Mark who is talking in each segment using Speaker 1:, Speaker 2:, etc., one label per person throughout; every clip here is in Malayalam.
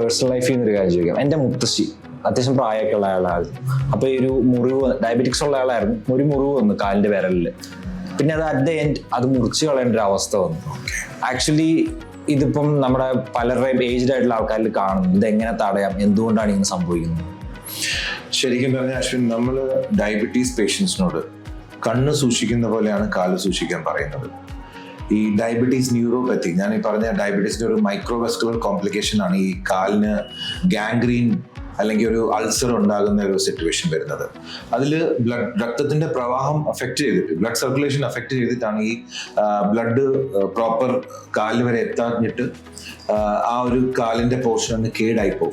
Speaker 1: പേഴ്സണൽ ലൈഫിൽ നിന്നൊരു കാര്യം ചോദിക്കാം. എൻ്റെ മുത്തശ്ശി അത്യാവശ്യം പ്രായമൊക്കെ ഉള്ള ആളായിരുന്നു. അപ്പോൾ ഈ ഒരു മുറിവ്, ഡയബറ്റിക്സ് ഉള്ള ആളായിരുന്നു, ഒരു മുറിവ് വന്നു കാലിൻ്റെ വിരലിൽ. പിന്നെ അത് അറ്റ് ദ എൻഡ് അത് മുറിച്ച് കളയേണ്ട ഒരു അവസ്ഥ വന്നു. ആക്ച്വലി ഇതിപ്പം നമ്മുടെ പലരുടെയും ഏജ്ഡ് ആയിട്ടുള്ള ആൾക്കാരിൽ കാണുന്നു. ഇതെങ്ങനെ തടയാം, എന്തുകൊണ്ടാണ് ഇങ്ങനെ സംഭവിക്കുന്നത്?
Speaker 2: ശരിക്കും പറഞ്ഞാൽ അശ്വിൻ, നമ്മൾ ഡയബറ്റീസ് പേഷ്യൻസിനോട് കണ്ണ് സൂക്ഷിക്കുന്ന പോലെയാണ് കാല് സൂക്ഷിക്കാൻ പറയുന്നത്. ഈ ഡയബറ്റീസ് ന്യൂറോപ്പത്തി, ഞാൻ ഈ പറഞ്ഞ ഡയബറ്റീസിന്റെ ഒരു മൈക്രോവാസ്കുലർ കോംപ്ലിക്കേഷൻ ആണ് ഈ കാലിന് ഗാംഗ്രീൻ അല്ലെങ്കിൽ ഒരു അൾസർ ഉണ്ടാകുന്ന ഒരു സിറ്റുവേഷൻ വരുന്നത്. അതിൽ രക്തത്തിന്റെ പ്രവാഹം അഫക്റ്റ് ചെയ്തിട്ട്, ബ്ലഡ് സർക്കുലേഷൻ അഫക്റ്റ് ചെയ്തിട്ടാണ് ഈ ബ്ലഡ് പ്രോപ്പർ കാലിൽ വരെ എത്താഞ്ഞിട്ട് ആ ഒരു കാലിന്റെ പോർഷൻ ഒന്ന് കേടായി പോകും.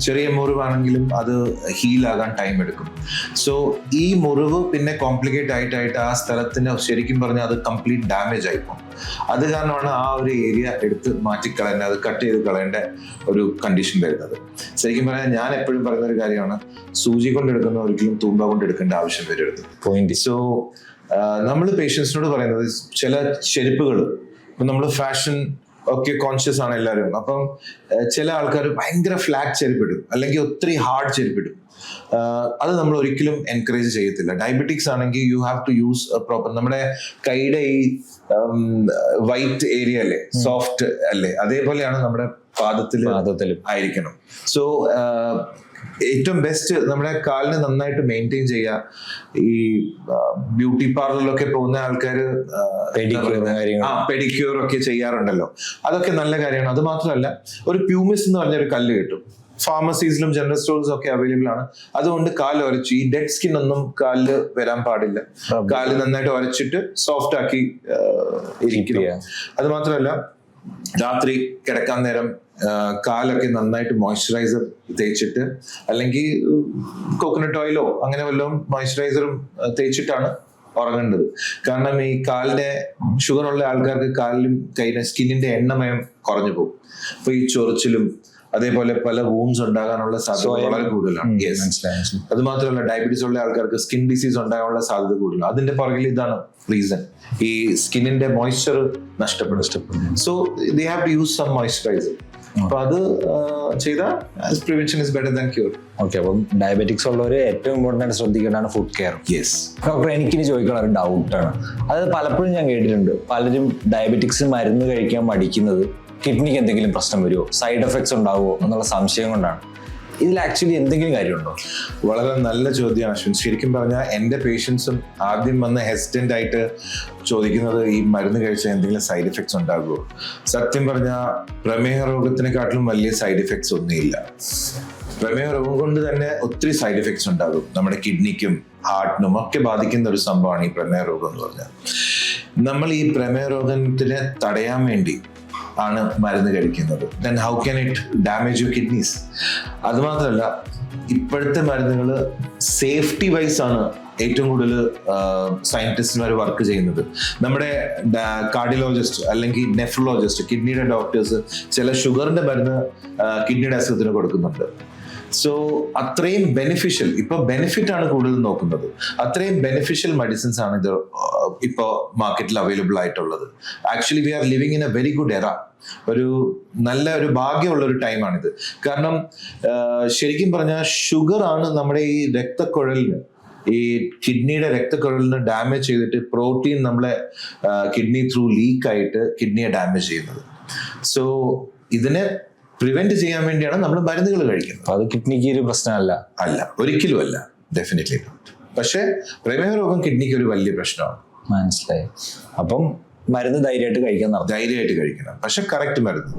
Speaker 1: ചെറിയ
Speaker 2: മുറിവാണെങ്കിലും അത് ഹീലാകാൻ ടൈം എടുക്കും. സോ ഈ മുറിവ് പിന്നെ കോംപ്ലിക്കേറ്റ് ആയിട്ട് ആ സ്ഥലത്തിന് ശരിക്കും പറഞ്ഞാൽ അത് കംപ്ലീറ്റ് ഡാമേജ് ആയിപ്പോകും. അത് കാരണമാണ് ആ ഒരു ഏരിയ എടുത്ത് മാറ്റിക്കളയേണ്ട, അത് കട്ട് ചെയ്ത് കളയേണ്ട ഒരു കണ്ടീഷൻ വരുന്നത്. ശരിക്കും പറഞ്ഞാൽ ഞാൻ എപ്പോഴും പറയുന്ന ഒരു കാര്യമാണ്, സൂചി കൊണ്ടെടുക്കുന്ന ഒരിക്കലും തൂമ്പ കൊണ്ട് എടുക്കേണ്ട ആവശ്യം വരരുത്. സോ നമ്മൾ പേഷ്യൻസിനോട് പറയുന്നത്, ചില ചെരുപ്പുകൾ, ഇപ്പം നമ്മൾ ഫാഷൻ ഒക്കെ കോൺഷ്യസ് ആണ് എല്ലാവരും. അപ്പം ചില ആൾക്കാർ ഭയങ്കര ഫ്ലാറ്റ് ചെരുപ്പിടും, അല്ലെങ്കിൽ ഒത്തിരി ഹാർഡ് ചെരുപ്പിടും. അത് നമ്മൾ ഒരിക്കലും എൻകറേജ് ചെയ്യത്തില്ല. ഡയബറ്റിക്സ് ആണെങ്കിൽ you have to use proper, നമ്മുടെ കൈയുടെ ഈ വൈറ്റ് ഏരിയ അല്ലേ, സോഫ്റ്റ് അല്ലേ, അതേപോലെയാണ് നമ്മുടെ പാദത്തിലും ആയിരിക്കണം. സോ ഏറ്റവും ബെസ്റ്റ് നമ്മുടെ കാലിന് നന്നായിട്ട് മെയിൻറ്റെയിൻ ചെയ്യുക. ഈ ബ്യൂട്ടി പാർലറിലൊക്കെ പോകുന്ന ആൾക്കാർ പെഡിക്യൂർ ഒക്കെ ചെയ്യാറുണ്ടല്ലോ, അതൊക്കെ നല്ല കാര്യമാണ്. അത് മാത്രമല്ല, ഒരു പ്യൂമിസ് എന്ന് പറഞ്ഞൊരു കല്ല് കിട്ടും, ഫാർമസീസിലും ജനറൽ സ്റ്റോഴ്സും ഒക്കെ അവൈലബിൾ ആണ്. അതുകൊണ്ട് കാല് ഉരച്ച്, ഈ ഡെഡ് സ്കിൻ ഒന്നും കാലില് വരാൻ പാടില്ല. കാല് നന്നായിട്ട് ഉരച്ചിട്ട് സോഫ്റ്റ് ആക്കി ഇരിക്കുക. അത് മാത്രമല്ല, രാത്രി കിടക്കാൻ നേരം കാലൊക്കെ നന്നായിട്ട് മോയ്സ്ചറൈസർ തേച്ചിട്ട്, അല്ലെങ്കിൽ കോക്കനട്ട് ഓയിലോ അങ്ങനെ വല്ലതും മോയ്സ്ചറൈസറും തേച്ചിട്ടാണ് ഉറങ്ങേണ്ടത്. കാരണം ഈ കാലിന്റെ ഷുഗർ ഉള്ള ആൾക്കാർക്ക് കാലിലും കയ്യിലെ സ്കിന്നിന്റെ എണ്ണമയം കുറഞ്ഞു പോകും. അപ്പൊ ഈ ചൊറിച്ചിലും അതേപോലെ പല വൂൺസ് ഉണ്ടാകാനുള്ള സാധ്യത വളരെ കൂടുതലാണ്. അത് മാത്രമല്ല, ഡയബറ്റീസ് ഉള്ള ആൾക്കാർക്ക് സ്കിൻ ഡിസീസ് ഉണ്ടാകാനുള്ള സാധ്യത കൂടുതലാണ്. അതിന്റെ പുറകിൽ ഇതാണ് റീസൺ, ഈ സ്കിന്നിന്റെ മോയ്സ്ചർ നഷ്ടപ്പെടും. So they have to use some moisturiser. അപ്പൊ അത് ചെയ്താൽ prevention is better than cure.
Speaker 1: Okay, അപ്പം ഡയബറ്റിക്സ് ഉള്ളവർ ഏറ്റവും ഇമ്പോർട്ടൻ്റ് ആയിട്ട് ശ്രദ്ധിക്കേണ്ടതാണ് ഫുഡ് കെയർ.
Speaker 2: യെസ്
Speaker 1: ഡോക്ടർ, എനിക്കിനി ചോദിക്കാനുള്ള ഒരു ഡൗട്ടാണ്. അതായത് പലപ്പോഴും ഞാൻ കേട്ടിട്ടുണ്ട്, പലരും ഡയബറ്റിക്സ് മരുന്ന് കഴിക്കാൻ മടിക്കുന്നത് കിഡ്നിക്ക് എന്തെങ്കിലും പ്രശ്നം വരുമോ, സൈഡ് എഫക്ട്സ് ഉണ്ടാവുമോ എന്നുള്ള സംശയം കൊണ്ടാണ്. ഇതിൽ ആക്ച്വലി എന്തെങ്കിലും കാര്യമുണ്ടോ?
Speaker 2: വളരെ നല്ല ചോദ്യമാണ് അശ്വിൻ. ശരിക്കും പറഞ്ഞാൽ എൻ്റെ പേഷ്യൻസും ആദ്യം വന്ന് ഹെസിറ്റന്റ് ആയിട്ട് ചോദിക്കുന്നത്, ഈ മരുന്ന് കഴിച്ചാൽ എന്തെങ്കിലും സൈഡ് എഫക്ട്സ് ഉണ്ടാകുമോ? സത്യം പറഞ്ഞാൽ പ്രമേഹ രോഗത്തിനെക്കാട്ടിലും വലിയ സൈഡ് എഫക്ട്സ് ഒന്നുമില്ല. പ്രമേഹ രോഗം കൊണ്ട് തന്നെ ഒത്തിരി സൈഡ് എഫക്ട്സ് ഉണ്ടാകും. നമ്മുടെ കിഡ്നിക്കും ഹാർട്ടിനും ഒക്കെ ബാധിക്കുന്ന ഒരു സംഭവമാണ് ഈ പ്രമേഹ രോഗം എന്ന് പറഞ്ഞാൽ. നമ്മൾ ഈ പ്രമേഹ രോഗത്തിനെ തടയാൻ വേണ്ടി ആണ് മരുന്ന് കഴിക്കുന്നത്. Then how can it damage your kidneys? അതുമാത്രമല്ല, ഇപ്പോഴത്തെ മരുന്നുകൾ സേഫ്റ്റി വൈസ് ആണ് ഏറ്റവും കൂടുതൽ സയന്റിസ്റ്റുമാർ വർക്ക് ചെയ്യുന്നത്. നമ്മുടെ കാർഡിയോളജിസ്റ്റ് അല്ലെങ്കിൽ നെഫ്രോളജിസ്റ്റ്, കിഡ്നിയുടെ ഡോക്ടേഴ്സ് ചില ഷുഗറിന്റെ മരുന്ന് കിഡ്നിയുടെ അസുഖത്തിന് കൊടുക്കുന്നുണ്ട്. സോ അത്രയും ബെനിഫിഷ്യൽ, ഇപ്പൊ ബെനിഫിറ്റ് ആണ് കൂടുതൽ നോക്കുന്നത്. അത്രയും ബെനിഫിഷ്യൽ മെഡിസിൻസ് ആണ് ഇത് ഇപ്പോ മാർക്കറ്റിൽ അവൈലബിൾ ആയിട്ടുള്ളത്. Actually we are living in A very good എറ. ഒരു നല്ല ഒരു ഭാഗ്യമുള്ള ഒരു ടൈമാണിത്. കാരണം ശരിക്കും പറഞ്ഞാൽ ഷുഗർ ആണ് നമ്മുടെ ഈ രക്തക്കുഴലിന്, ഈ കിഡ്നിയുടെ രക്തക്കുഴലിന് ഡാമേജ് ചെയ്തിട്ട് പ്രോട്ടീൻ നമ്മളെ കിഡ്നി ത്രൂ ലീക്ക് ആയിട്ട് കിഡ്നിയെ ഡാമേജ് ചെയ്യുന്നത്. സോ ഇതിനെ പ്രിവെന്റ് ചെയ്യാൻ വേണ്ടിയാണ് നമ്മൾ മരുന്നുകൾ കഴിക്കുന്നത്.
Speaker 1: അത് കിഡ്നിക്ക് ഒരു പ്രശ്നമല്ല,
Speaker 2: ഒരിക്കലും അല്ല, ഡെഫിനറ്റ്ലി നോട്ട്. പക്ഷെ പ്രമേഹ രോഗം കിഡ്നിക്ക് ഒരു വലിയ പ്രശ്നമാണ്.
Speaker 1: മനസ്സിലായി. അപ്പം മരുന്ന് ധൈര്യമായിട്ട് കഴിക്കണം,
Speaker 2: പക്ഷെ കറക്റ്റ് മരുന്ന്.